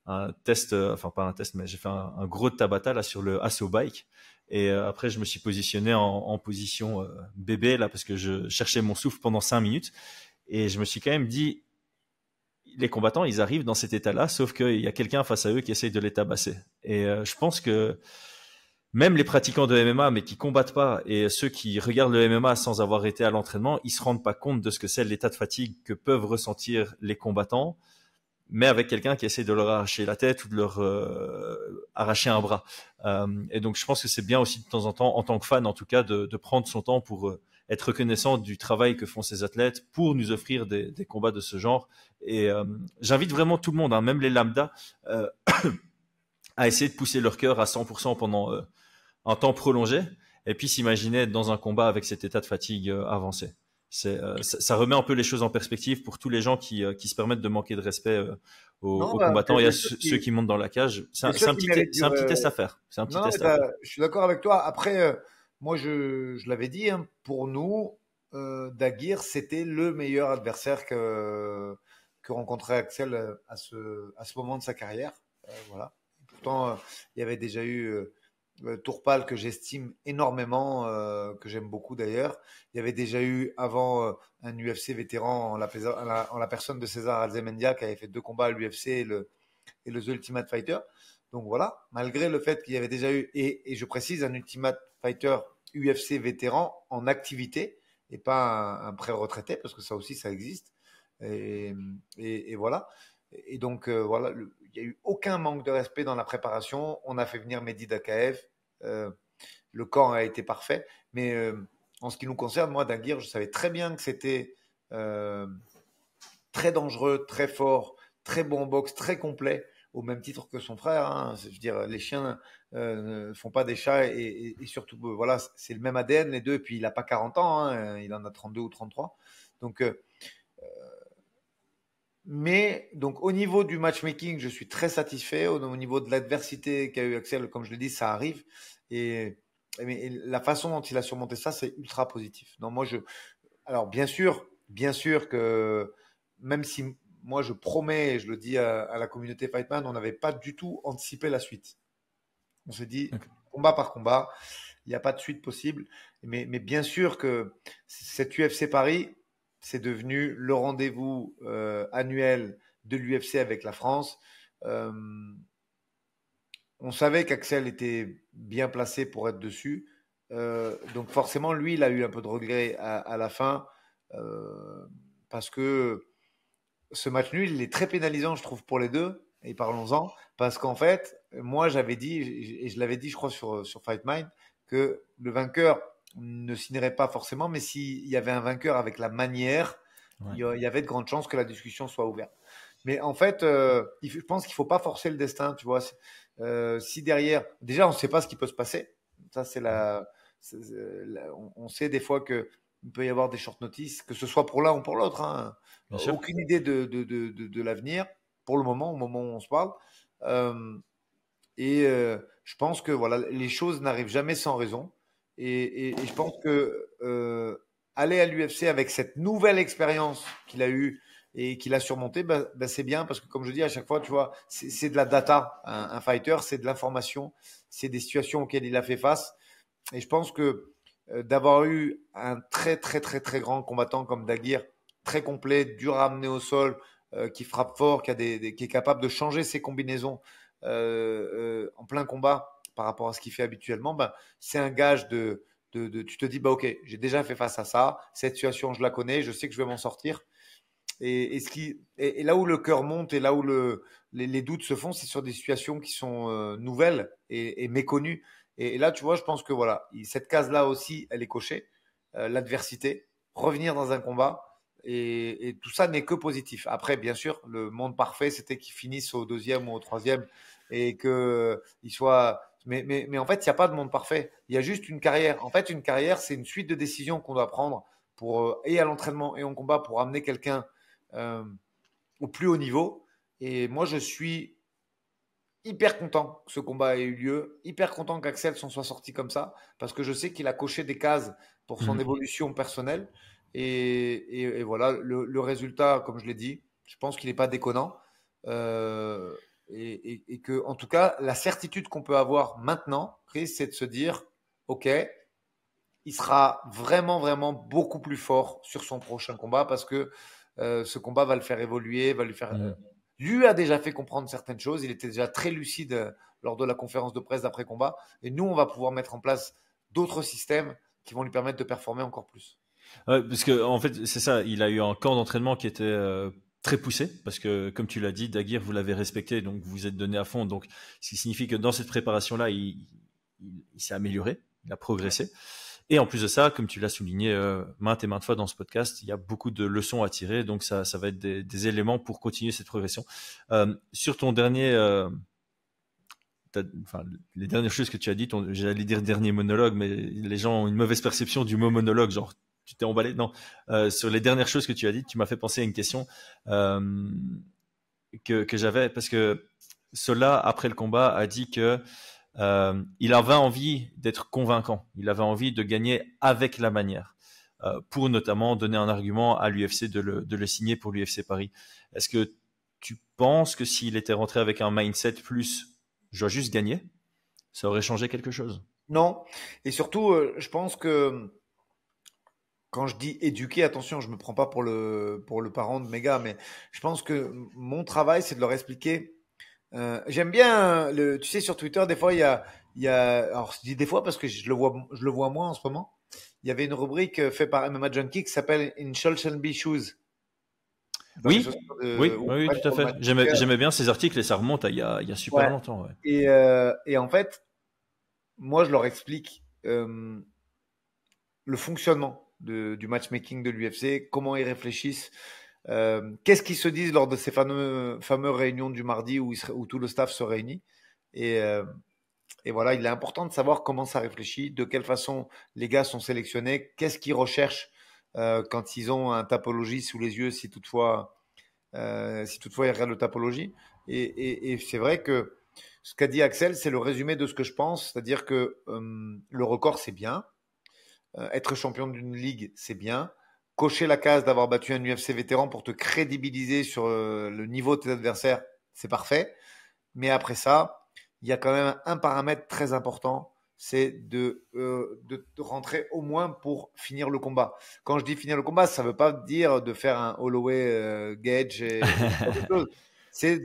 un test, enfin pas un test, mais j'ai fait un gros Tabata là sur le Asso Bike. Et après, je me suis positionné en position bébé là parce que je cherchais mon souffle pendant 5 minutes. Et je me suis quand même dit, les combattants, ils arrivent dans cet état-là, sauf qu'il y a quelqu'un face à eux qui essaye de les tabasser. Et je pense que même les pratiquants de MMA, mais qui combattent pas, et ceux qui regardent le MMA sans avoir été à l'entraînement, ils se rendent pas compte de ce que c'est l'état de fatigue que peuvent ressentir les combattants, mais avec quelqu'un qui essaie de leur arracher la tête ou de leur arracher un bras. Et donc, je pense que c'est bien aussi de temps en temps, en tant que fan en tout cas, de prendre son temps pour être reconnaissant du travail que font ces athlètes pour nous offrir des combats de ce genre. Et j'invite vraiment tout le monde, même les lambda, à essayer de pousser leur cœur à 100% pendant un temps prolongé, et puis s'imaginer être dans un combat avec cet état de fatigue avancé. Ça remet un peu les choses en perspective pour tous les gens qui se permettent de manquer de respect aux combattants et à ceux qui montent dans la cage. C'est un petit test à faire. C'est un petit test à faire. Je suis d'accord avec toi. Après, moi, je l'avais dit, pour nous, Daguerre, c'était le meilleur adversaire que rencontrait Axel à ce moment de sa carrière. Voilà. Pourtant, il y avait déjà eu Tourpal que j'estime énormément, que j'aime beaucoup d'ailleurs. Il y avait déjà eu avant un UFC vétéran en la personne de César Alzemendia qui avait fait 2 combats à l'UFC et le The Ultimate Fighter. Donc voilà, malgré le fait qu'il y avait déjà eu, et je précise, un Ultimate Fighter UFC vétéran en activité et pas un pré-retraité, parce que ça aussi, ça existe. Et voilà. Et donc, voilà, il n'y a eu aucun manque de respect dans la préparation. On a fait venir Mehdi Dakaev. Le camp a été parfait. Mais en ce qui nous concerne, moi, Daguerre, je savais très bien que c'était très dangereux, très fort, très bon boxe, très complet, au même titre que son frère. Je veux dire, les chiens ne font pas des chats et surtout, voilà, c'est le même ADN, les deux. Et puis, il n'a pas 40 ans, il en a 32 ou 33. Donc, mais donc au niveau du matchmaking, je suis très satisfait. Au niveau de l'adversité qu'a eu Axel, comme je l'ai dit, ça arrive. Mais la façon dont il a surmonté ça, c'est ultra positif. Non, alors bien sûr que même si moi je promets, et je le dis à la communauté Fightman, on n'avait pas du tout anticipé la suite. On s'est dit combat par combat, il n'y a pas de suite possible. Mais bien sûr que cette UFC Paris, c'est devenu le rendez-vous annuel de l'UFC avec la France. On savait qu'Axel était bien placé pour être dessus. Donc forcément, lui, il a eu un peu de regret à la fin parce que ce match nul, il est très pénalisant, je trouve, pour les deux. Et parlons-en. Parce qu'en fait, moi, j'avais dit, et je l'avais dit, je crois, sur Fight Mind, que le vainqueur ne signerait pas forcément, mais s'il y avait un vainqueur avec la manière, Ouais. il y avait de grandes chances que la discussion soit ouverte. Mais en fait, je pense qu'il ne faut pas forcer le destin, tu vois. Si derrière, déjà, on ne sait pas ce qui peut se passer. Ça, on sait des fois qu'il peut y avoir des short notices, que ce soit pour l'un ou pour l'autre, hein. Bien sûr. Aucune idée de l'avenir pour le moment, au moment où on se parle. Euh, je pense que voilà, les choses n'arrivent jamais sans raison. Et je pense que aller à l'UFC avec cette nouvelle expérience qu'il a eue et qu'il a surmontée, c'est bien parce que, comme je dis à chaque fois, tu vois, c'est de la data. Un fighter, c'est de l'information, c'est des situations auxquelles il a fait face. Et je pense que d'avoir eu un très, très, très, très grand combattant comme Daguerre, très complet, dur à amener au sol, qui frappe fort, qui est capable de changer ses combinaisons en plein combat par rapport à ce qu'il fait habituellement, c'est un gage tu te dis, ok, j'ai déjà fait face à ça, cette situation, je la connais, je sais que je vais m'en sortir. Et là où le cœur monte et là où les doutes se font, c'est sur des situations qui sont nouvelles et méconnues. Et là, tu vois, je pense que voilà, cette case-là aussi, elle est cochée. L'adversité, revenir dans un combat. Et tout ça n'est que positif. Après, bien sûr, le monde parfait, c'était qu'il finisse au deuxième ou au troisième et qu'il soit. Mais en fait, il n'y a pas de monde parfait. Il y a juste une carrière. En fait, une carrière, c'est une suite de décisions qu'on doit prendre et à l'entraînement et au combat pour amener quelqu'un euh, au plus haut niveau. Et moi, je suis hyper content que ce combat ait eu lieu, hyper content qu'Axel s'en soit sorti comme ça, parce que je sais qu'il a coché des cases pour son évolution personnelle. Et voilà, le résultat, comme je l'ai dit, je pense qu'il n'est pas déconnant. Et que, en tout cas, la certitude qu'on peut avoir maintenant, Chris, c'est de se dire, OK, il sera vraiment, vraiment beaucoup plus fort sur son prochain combat parce que ce combat va le faire évoluer, va lui faire. Lui a déjà fait comprendre certaines choses. Il était déjà très lucide lors de la conférence de presse d'après-combat. Et nous, on va pouvoir mettre en place d'autres systèmes qui vont lui permettre de performer encore plus. Parce que en fait, c'est ça. Il a eu un camp d'entraînement qui était très poussé parce que, comme tu l'as dit, Daguerre, vous l'avez respecté, donc vous vous êtes donné à fond. Donc, ce qui signifie que dans cette préparation-là, il s'est amélioré, il a progressé. Et en plus de ça, comme tu l'as souligné maintes et maintes fois dans ce podcast, il y a beaucoup de leçons à tirer. Donc, ça va être des éléments pour continuer cette progression. Sur ton dernier, les dernières choses que tu as dit, j'allais dire dernier monologue, mais les gens ont une mauvaise perception du mot monologue, genre tu t'es emballé. Non, sur les dernières choses que tu as dites, tu m'as fait penser à une question que j'avais parce que Sola, après le combat, a dit que il avait envie d'être convaincant. Il avait envie de gagner avec la manière, pour notamment donner un argument à l'UFC de le signer pour l'UFC Paris. Est-ce que tu penses que s'il était rentré avec un mindset plus je dois juste gagner, ça aurait changé quelque chose? Non. Et surtout, je pense que quand je dis éduquer, attention, je me prends pas pour le parent de mes gars, mais je pense que mon travail, c'est de leur expliquer. J'aime bien tu sais, sur Twitter, des fois, alors je dis des fois parce que je le vois moins en ce moment. Il y avait une rubrique faite par MMA Junkie qui s'appelle In Shelby Shoes. Oui, oui, tout à fait. J'aimais bien ces articles et ça remonte à il y a super longtemps. Ouais. Et en fait, moi, je leur explique le fonctionnement du matchmaking de l'UFC, comment ils réfléchissent, qu'est-ce qu'ils se disent lors de ces fameuses réunions du mardi où tout le staff se réunit. Et voilà, il est important de savoir comment ça réfléchit, de quelle façon les gars sont sélectionnés, qu'est-ce qu'ils recherchent quand ils ont un tapologie sous les yeux, si toutefois ils regardent le tapologie. Et c'est vrai que ce qu'a dit Axel, c'est le résumé de ce que je pense, c'est-à-dire que le record, c'est bien. Être champion d'une ligue, c'est bien. Cocher la case d'avoir battu un UFC vétéran pour te crédibiliser sur le niveau de tes adversaires, c'est parfait. Mais après ça, il y a quand même un paramètre très important, c'est de rentrer au moins pour finir le combat. Quand je dis finir le combat, ça ne veut pas dire de faire un Holloway Gage et autre chose. C'est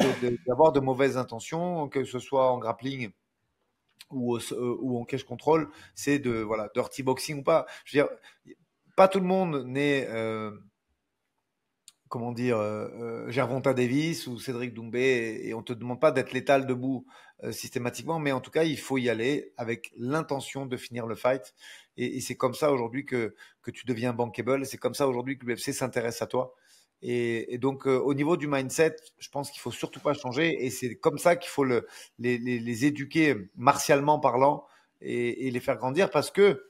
d'avoir de mauvaises intentions, que ce soit en grappling ou en cage control, c'est de dirty boxing ou pas. Je veux dire, pas tout le monde n'est Gervonta Davis ou Cédric Doumbé et on te demande pas d'être létal debout systématiquement, mais en tout cas, il faut y aller avec l'intention de finir le fight. Et c'est comme ça aujourd'hui que tu deviens bankable. C'est comme ça aujourd'hui que l'UFC s'intéresse à toi. Et donc, au niveau du mindset, je pense qu'il faut surtout pas changer. Et c'est comme ça qu'il faut les éduquer martialement parlant et les faire grandir parce que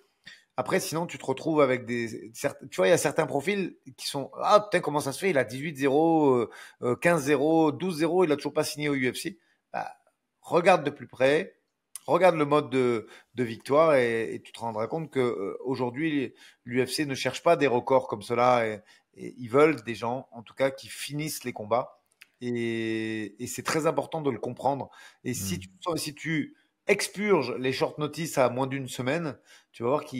après, sinon, tu te retrouves avec tu vois, il y a certains profils qui sont, ah, putain, comment ça se fait? Il a 18-0, 15-0, 12-0, il a toujours pas signé au UFC. Bah, regarde de plus près, regarde le mode de victoire et tu te rendras compte que aujourd'hui, l'UFC ne cherche pas des records comme cela et ils veulent des gens, en tout cas, qui finissent les combats. Et c'est très important de le comprendre. Et si tu expurges les short notice à moins d'une semaine, tu vas voir que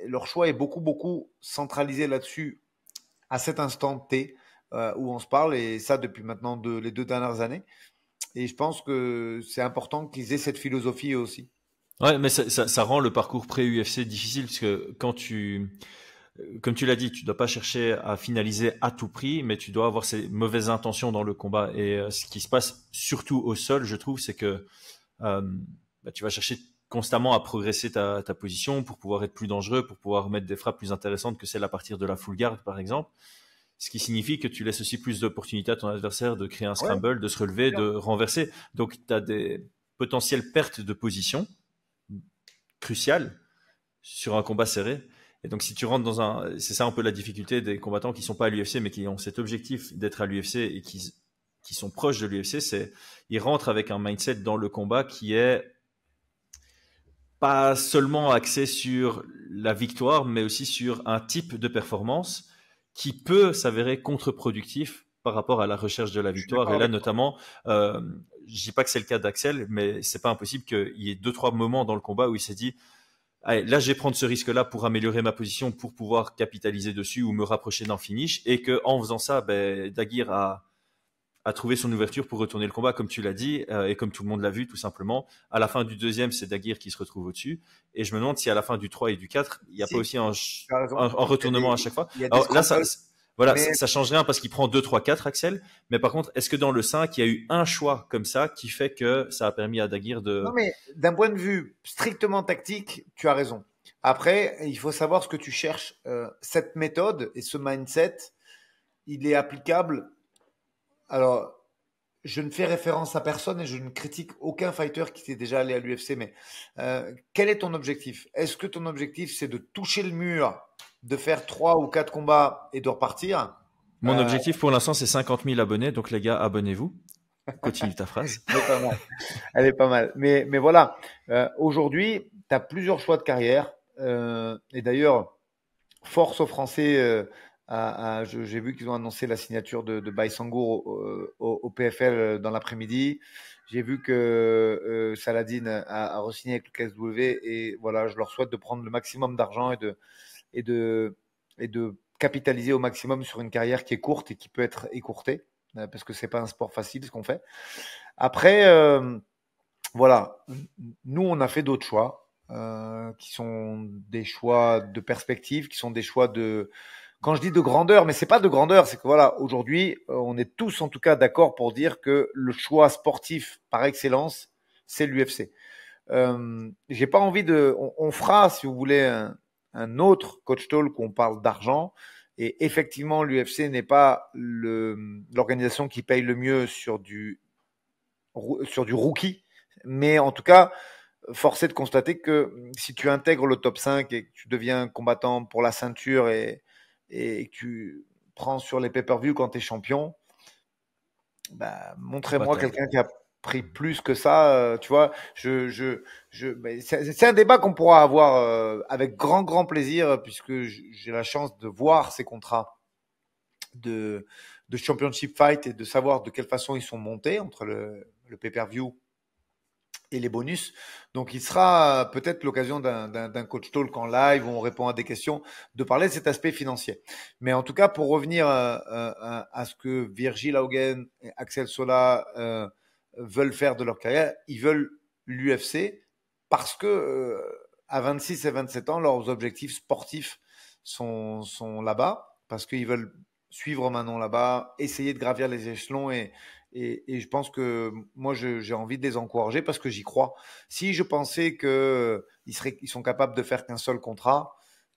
leur choix est beaucoup, beaucoup centralisé là-dessus à cet instant T où on se parle, et ça depuis maintenant les 2 dernières années. Et je pense que c'est important qu'ils aient cette philosophie eux aussi. Ouais, mais ça rend le parcours pré-UFC difficile parce que comme tu l'as dit, tu dois pas chercher à finaliser à tout prix, mais tu dois avoir ces mauvaises intentions dans le combat. Et ce qui se passe surtout au sol, je trouve, c'est que tu vas chercher constamment à progresser ta position pour pouvoir être plus dangereux, pour pouvoir mettre des frappes plus intéressantes que celles à partir de la full guard, par exemple. Ce qui signifie que tu laisses aussi plus d'opportunités à ton adversaire de créer un scramble, de se relever, de renverser. Donc, tu as des potentielles pertes de position cruciales sur un combat serré. Et donc, si tu rentres c'est ça un peu la difficulté des combattants qui sont pas à l'UFC, mais qui ont cet objectif d'être à l'UFC et qui sont proches de l'UFC, c'est ils rentrent avec un mindset dans le combat qui est pas seulement axé sur la victoire, mais aussi sur un type de performance qui peut s'avérer contre-productif par rapport à la recherche de la victoire. Et là, notamment, je dis pas que c'est le cas d'Axel, mais c'est pas impossible qu'il y ait 2-3 moments dans le combat où il s'est dit, allez, là, je vais prendre ce risque-là pour améliorer ma position, pour pouvoir capitaliser dessus ou me rapprocher d'un finish. Et que en faisant ça, Daguerre a trouvé son ouverture pour retourner le combat, comme tu l'as dit, et comme tout le monde l'a vu, tout simplement. À la fin du deuxième, c'est Daguerre qui se retrouve au-dessus. Et je me demande si à la fin du 3 et du 4, il n'y a pas aussi un retournement à chaque fois. Alors là, ça change rien parce qu'il prend 2, 3, 4, Axel. Mais par contre, est-ce que dans le 5, il y a eu un choix comme ça qui fait que ça a permis à Daguerre de... Non, mais d'un point de vue strictement tactique, tu as raison. Après, il faut savoir ce que tu cherches. Cette méthode et ce mindset, il est applicable. Alors, je ne fais référence à personne et je ne critique aucun fighter qui est déjà allé à l'UFC, mais quel est ton objectif? Est-ce que ton objectif, c'est de toucher le mur, de faire 3 ou 4 combats et de repartir? Mon objectif pour l'instant, c'est 50 000 abonnés. Donc les gars, abonnez-vous. Continue ta phrase. Elle est pas mal. Elle est pas mal. Mais voilà, aujourd'hui, tu as plusieurs choix de carrière. Et d'ailleurs, force aux Français... j'ai vu qu'ils ont annoncé la signature de Baïsangour au PFL dans l'après-midi. J'ai vu que Saladin a re-signé avec le KSW et voilà, je leur souhaite de prendre le maximum d'argent et de capitaliser au maximum sur une carrière qui est courte et qui peut être écourtée parce que c'est pas un sport facile ce qu'on fait. Après, voilà, nous on a fait d'autres choix qui sont des choix de perspective, qui sont des choix de... Quand je dis de grandeur, mais c'est pas de grandeur, c'est que voilà, aujourd'hui, on est tous en tout cas d'accord pour dire que le choix sportif par excellence, c'est l'UFC. J'ai pas envie on fera, si vous voulez, un autre coach talk où on parle d'argent. Et effectivement, l'UFC n'est pas l'organisation qui paye le mieux sur du rookie, mais en tout cas, force est de constater que si tu intègres le top 5 et que tu deviens combattant pour la ceinture et que tu prends sur les pay-per-view quand tu es champion, montrez-moi quelqu'un qui a pris plus que ça. Tu vois, c'est un débat qu'on pourra avoir avec grand plaisir puisque j'ai la chance de voir ces contrats de championship fight et de savoir de quelle façon ils sont montés entre le pay-per-view et les bonus. Donc, il sera peut-être l'occasion d'un coach talk en live où on répond à des questions, de parler de cet aspect financier. Mais en tout cas, pour revenir à ce que Virgil Haugen et Axel Sola veulent faire de leur carrière, ils veulent l'UFC parce que à 26 et 27 ans, leurs objectifs sportifs sont là-bas, parce qu'ils veulent suivre Manon là-bas, essayer de gravir les échelons et Et je pense que moi, j'ai envie de les encourager parce que j'y crois. Si je pensais qu'ils sont capables de faire qu'un seul contrat,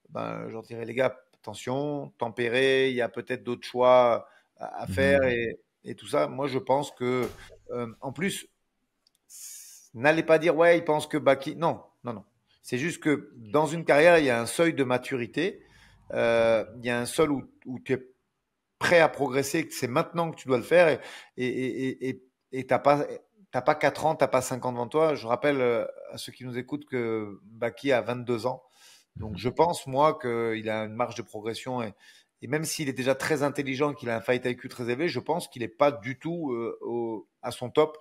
ben, je leur dirais, les gars, attention, tempérez, il y a peut-être d'autres choix à faire et tout ça. Moi, je pense que, en plus, n'allez pas dire, ouais, ils pensent que Baki. Non, non, non. C'est juste que dans une carrière, il y a un seuil de maturité. Il y a un seuil où tu es prêt à progresser, que c'est maintenant que tu dois le faire et t'as pas 4 ans, t'as pas 5 ans devant toi. Je rappelle à ceux qui nous écoutent que Baki a 22 ans. Donc je pense, moi, qu'il a une marge de progression et même s'il est déjà très intelligent, qu'il a un fight IQ très élevé, je pense qu'il n'est pas du tout à son top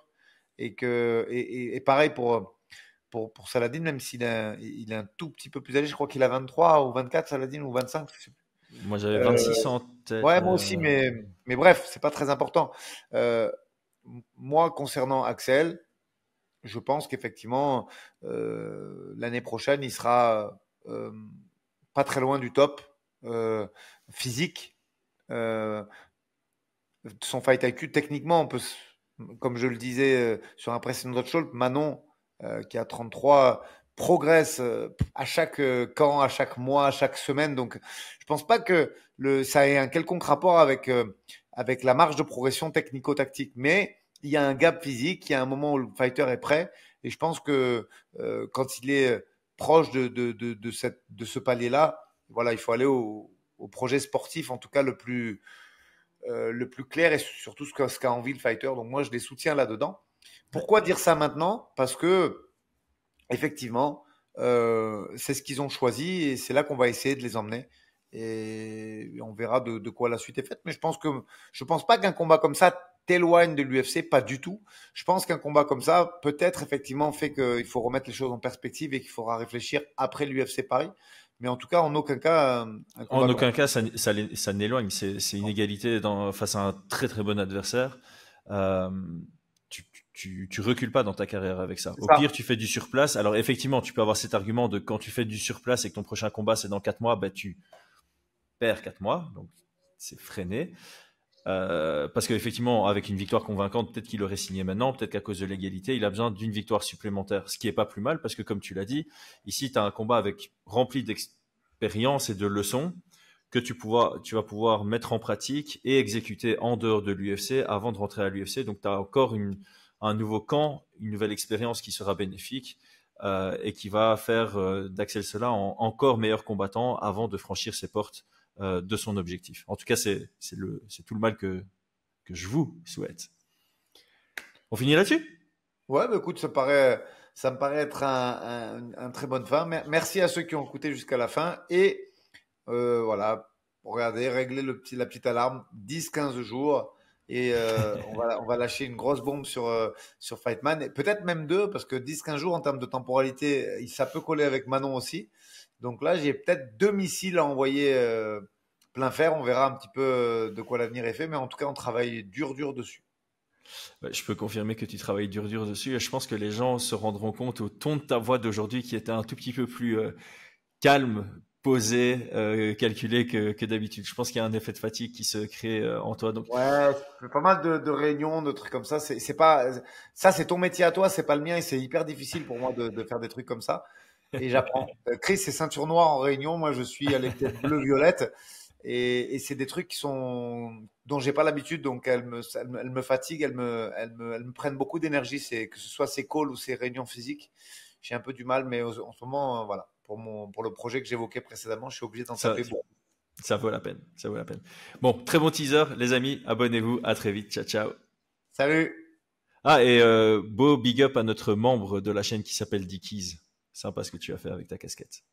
et pareil pour Saladin, même il est un tout petit peu plus âgé, je crois qu'il a 23 ou 24, Saladin, ou 25. Moi, j'avais 26 en tête. Ouais, moi aussi, mais bref, c'est pas très important. Euh, Moi, concernant Axel, je pense qu'effectivement, l'année prochaine, il sera pas très loin du top physique. Euh, Son fight IQ, techniquement, comme je le disais sur un précédent Show, Manon, qui a 33, progresse à chaque camp, à chaque mois, à chaque semaine. Donc, je pense pas que ça ait un quelconque rapport avec la marge de progression technico-tactique. Mais il y a un gap physique, il y a un moment où le fighter est prêt. Et je pense que quand il est proche de ce palier-là, voilà, il faut aller au projet sportif, en tout cas le plus clair et surtout ce qu'a envie le fighter. Donc moi, je les soutiens là-dedans. Pourquoi dire ça maintenant? Parce que effectivement, c'est ce qu'ils ont choisi et c'est là qu'on va essayer de les emmener. Et on verra de quoi la suite est faite. Mais je pense pas qu'un combat comme ça t'éloigne de l'UFC, pas du tout. Je pense qu'un combat comme ça, peut-être effectivement, fait qu'il faut remettre les choses en perspective et qu'il faudra réfléchir après l'UFC Paris. Mais en tout cas, en aucun cas, en aucun cas, ça n'éloigne. C'est une égalité face à un très très bon adversaire. Tu recules pas dans ta carrière avec ça. Au pire, tu fais du surplace. Alors effectivement, tu peux avoir cet argument de quand tu fais du surplace et que ton prochain combat c'est dans 4 mois, ben, tu perds 4 mois. Donc c'est freiné. Parce qu'effectivement, avec une victoire convaincante, peut-être qu'il aurait signé maintenant, peut-être qu'à cause de l'égalité, il a besoin d'une victoire supplémentaire, ce qui est pas plus mal, parce que comme tu l'as dit, ici, tu as un combat rempli d'expérience et de leçons que tu vas pouvoir mettre en pratique et exécuter en dehors de l'UFC avant de rentrer à l'UFC. Donc, tu as encore un nouveau camp, une nouvelle expérience qui sera bénéfique et qui va faire d'Axel Sola encore meilleur combattant avant de franchir ses portes de son objectif. En tout cas, c'est tout le mal que je vous souhaite. On finit là-dessus? Ouais, bah écoute, ça me paraît être un très bonne fin. Merci à ceux qui ont écouté jusqu'à la fin. Et voilà, regardez, réglez la petite alarme, 10-15 jours. Et on va lâcher une grosse bombe sur Fightman. Et peut-être même deux, parce que 10-15 jours en termes de temporalité, ça peut coller avec Manon aussi. Donc là, j'ai peut-être 2 missiles à envoyer plein fer. On verra un petit peu de quoi l'avenir est fait. Mais en tout cas, on travaille dur dessus. Je peux confirmer que tu travailles dur dessus. Et je pense que les gens se rendront compte au ton de ta voix d'aujourd'hui qui était un tout petit peu plus calme, posé, calculé que d'habitude. Je pense qu'il y a un effet de fatigue qui se crée en toi. Donc... Ouais, c'est pas mal de réunions, de trucs comme ça. C'est pas ça, c'est ton métier à toi, c'est pas le mien et c'est hyper difficile pour moi de faire des trucs comme ça. Et j'apprends. Chris, c'est ceinture noire en réunion. Moi, je suis à l'étiquette bleu-violette. Et c'est des trucs dont j'ai pas l'habitude. Donc, elles me fatiguent, elles me prennent beaucoup d'énergie. Que ce soit ces calls ou ces réunions physiques. J'ai un peu du mal, mais en ce moment, voilà. Pour le projet que j'évoquais précédemment, je suis obligé d'en taper beaucoup. Ça vaut la peine. Ça vaut la peine. Bon, très bon teaser, les amis. Abonnez-vous. À très vite. Ciao, ciao. Salut. Ah, et beau big up à notre membre de la chaîne qui s'appelle Dickies. Sympa ce que tu as fait avec ta casquette.